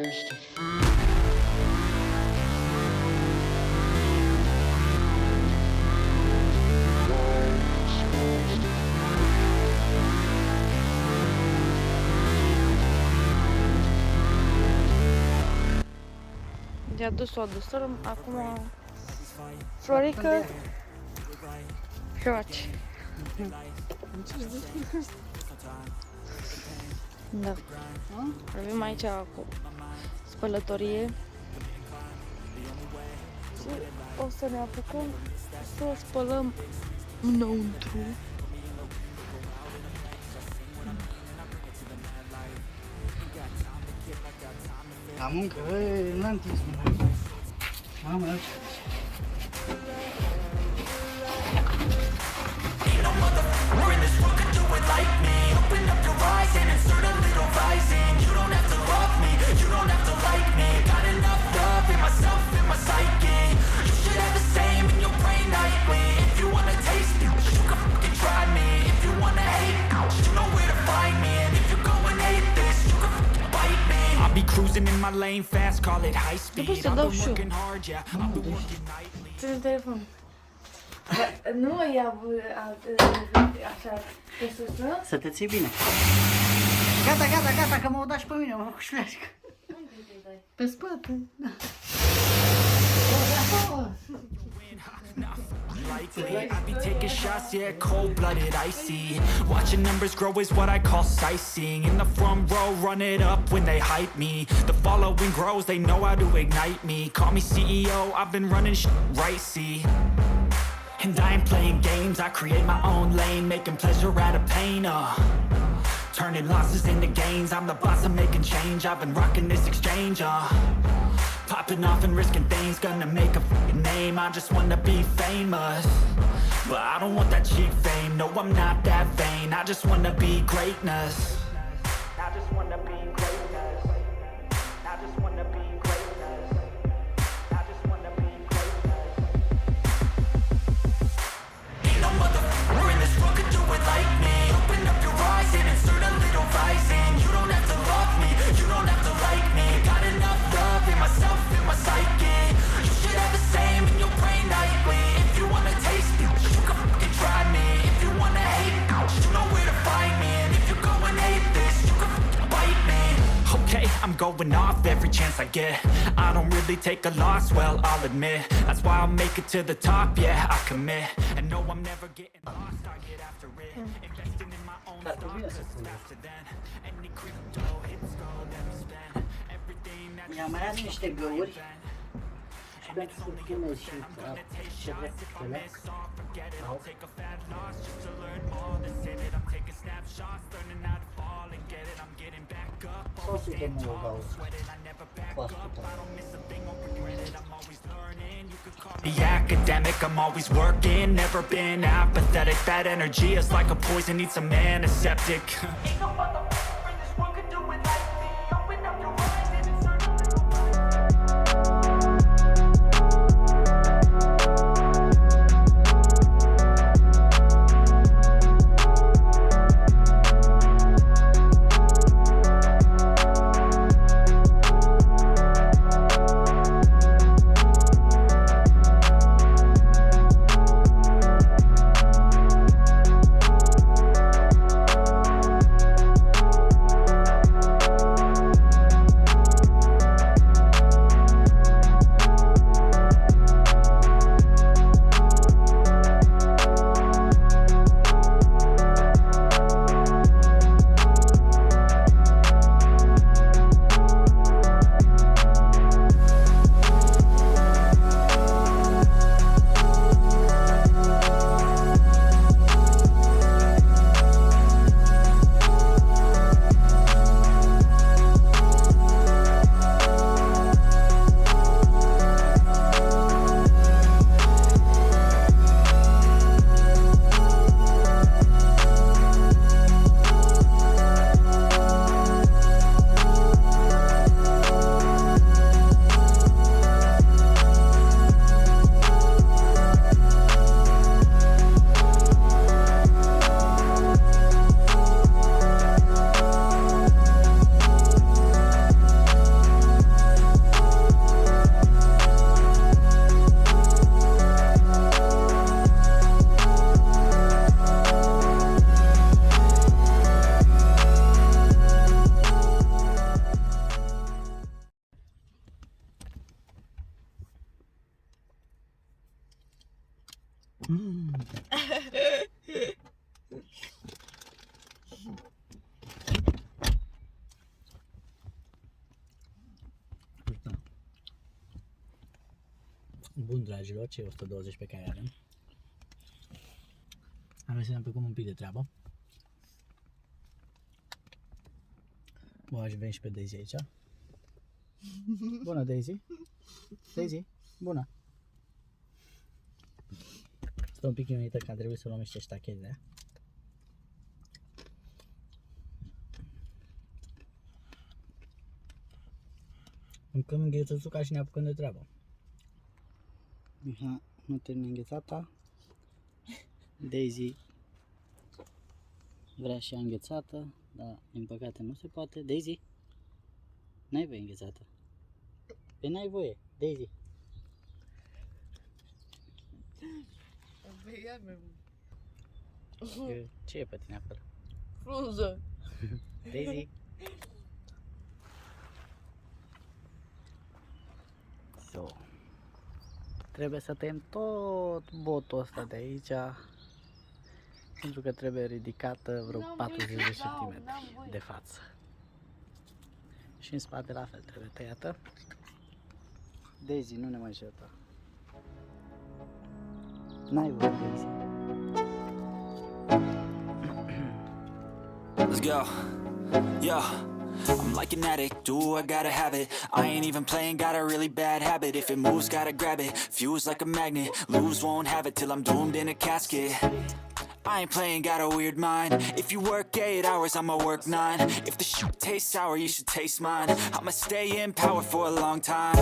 I-a dus-o adusă, acum Florica, joaci. Da. Avem aici cu spălătorie și o să ne apucăm să spălăm înăuntru. La muncă, n-am timp să mă uit. Mamă, cruising in my lane fast, call it high speed. I've been working hard, yeah. I've been working nightly. Ține telefon. Nu ia așa pe sus, nu? să te ții bine. Gata, gata, gata, că m-au dat și pe mine, mă cușlească. Pe spate, da. Likely, I be taking shots, yeah, cold-blooded, icy. Watching numbers grow is what I call sightseeing. In the front row, run it up when they hype me. The following grows, they know how to ignite me. Call me CEO, I've been running right, see. And I ain't playing games, I create my own lane, making pleasure out of pain, turning losses into gains, I'm the boss, I'm making change. I've been rocking this exchange, popping off and risking things, gonna make a f***ing name. I just wanna be famous, but I don't want that cheap fame. No, I'm not that vain, I just wanna be greatness. I just wanna be greatness. I just wanna be greatness. I just wanna be greatness. Ain't no motherfucker in this world could do it like me. Open up your eyes and insert a little rising. You don't have to love me, you don't have to like me. Got enough love in myself, in my psyche. You should have the same in your brain nightly. If you wanna taste me, you can fucking try me. If you wanna hate me, you know where to find me. And if you go and hate this, you can fucking bite me. Okay, I'm going off every chance I get. I don't really take a loss, well, I'll admit. That's why I'll make it to the top, yeah, I commit. And no, I'm never getting lost, I get after it. Investing in my own stocks is faster than any crypto hits go, let me spend everything that you Mi-am mai are niște găuri. Și dacă să fie și ce dreptele. Au. Sau să te mă gaură. The academic, I'm always working, never been apathetic. Bad energy is like a poison, needs some antiseptic. Ain't no motherfucker in this world could do it like me. Open up your eyes and insert a little. dragilor, cei 120 pe care avem. Am văzut să ne un pic de treabă. Bun, aș veni și pe Daisy aici. Bună, Daisy. Daisy, bună. Stă un pic imunită că a trebuit să luăm niște ștachete. Mâncăm înghețățuca și ne apucăm de treabă. Miha nu termină înghețata. Daisy vrea și ea înghețată, dar din păcate nu se poate. Daisy, n-ai voie înghețată. Păi n-ai voie, Daisy. Ce e pe tine acolo? Frunză. Daisy. So. Trebuie să tăiem tot botul ăsta de aici, pentru că trebuie ridicată vreo 40 de cm de față. Și în spate la fel trebuie tăiată. Daisy, nu ne mai certa. N-ai voie, Daisy. Let's go. Yo, I'm like an addict, do I gotta have it. I ain't even playing, got a really bad habit. If it moves, gotta grab it, fuse like a magnet. Lose, won't have it till I'm doomed in a casket. I ain't playing, got a weird mind. If you work 8 hours, I'ma work 9. If the shit tastes sour, you should taste mine. I'ma stay in power for a long time.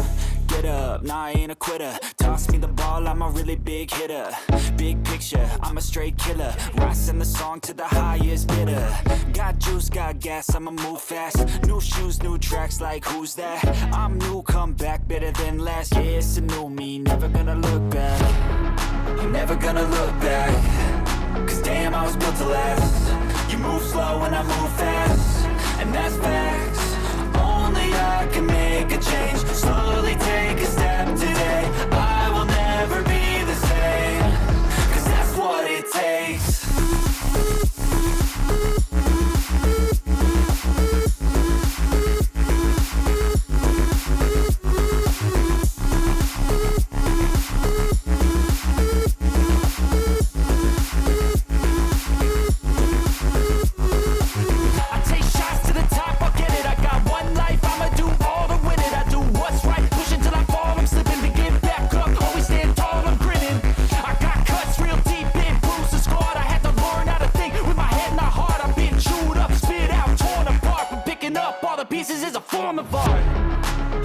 Get up, nah, I ain't a quitter. Toss me the ball, I'm a really big hitter. Big picture, I'm a straight killer. Rising the song to the highest bidder. Got juice, got gas, I'ma move fast. New shoes, new tracks, like who's that? I'm new, come back, better than last. Yeah, it's a new me, never gonna look back. I'm never gonna look back. Cause damn, I was built to last. You move slow and I move fast, and that's facts. Only I can make a change. Slowly take a step today. I will never be the same. Cause that's what it takes.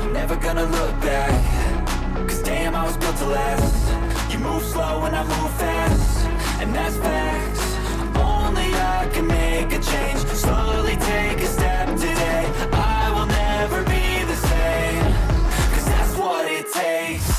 I'm never gonna look back. Cause damn, I was built to last. You move slow and I move fast, and that's facts. Only I can make a change. Slowly take a step today. I will never be the same. Cause that's what it takes.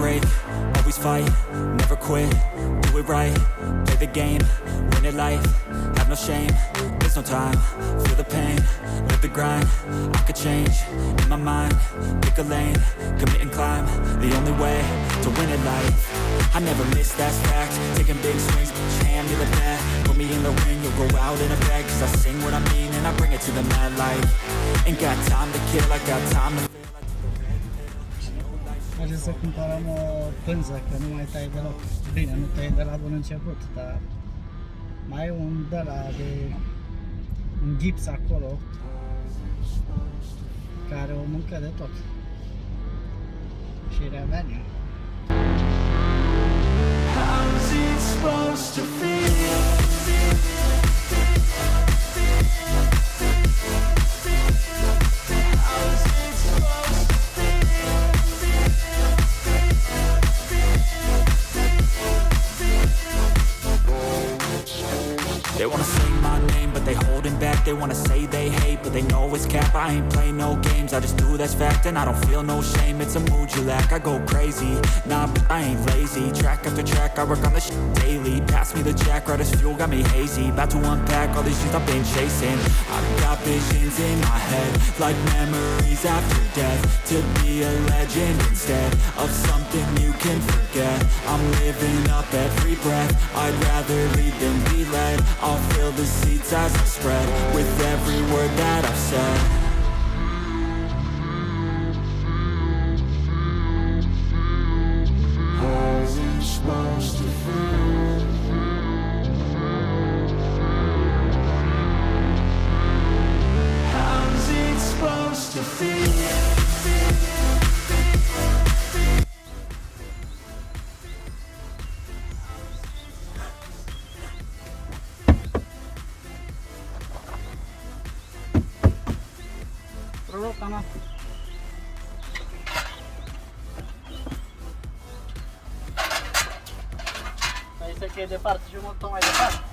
break, always fight, never quit, do it right, play the game, win it life, have no shame, there's no time, feel the pain, live the grind, I could change, in my mind, pick a lane, commit and climb, the only way to win it life, I never miss, that's fact, taking big swings, put your hand to the bat, put me in the ring, you'll go out in a bag, cause I sing what I mean and I bring it to the mad light, ain't got time to kill, I got time to Trebuie să cumpărăm o pânză, că nu mai taie deloc. Bine, nu taie de la bun început, dar mai e un de la de un gips acolo care o mâncă de tot. Și revenea. How's it supposed to feel? They wanna say my name, but they holding back. They wanna say they hate, but they know it's cap. I ain't play no games, I just do that's fact. And I don't feel no shame, it's a mood you lack. I go crazy, nah, but I ain't lazy. Track after track, I work on this shit daily. Pass me the jack, right as fuel, got me hazy. About to unpack all these things I've been chasing. I've got visions in my head, like memories after death. To be a legend instead of something you can forget. I'm living up every breath, I'd rather lead than be led. I'll fill the seats as I spread with every word that I've said. How's it supposed to feel? How's it supposed to feel? Roloca noastră. Aici că e departe și mult mai departe.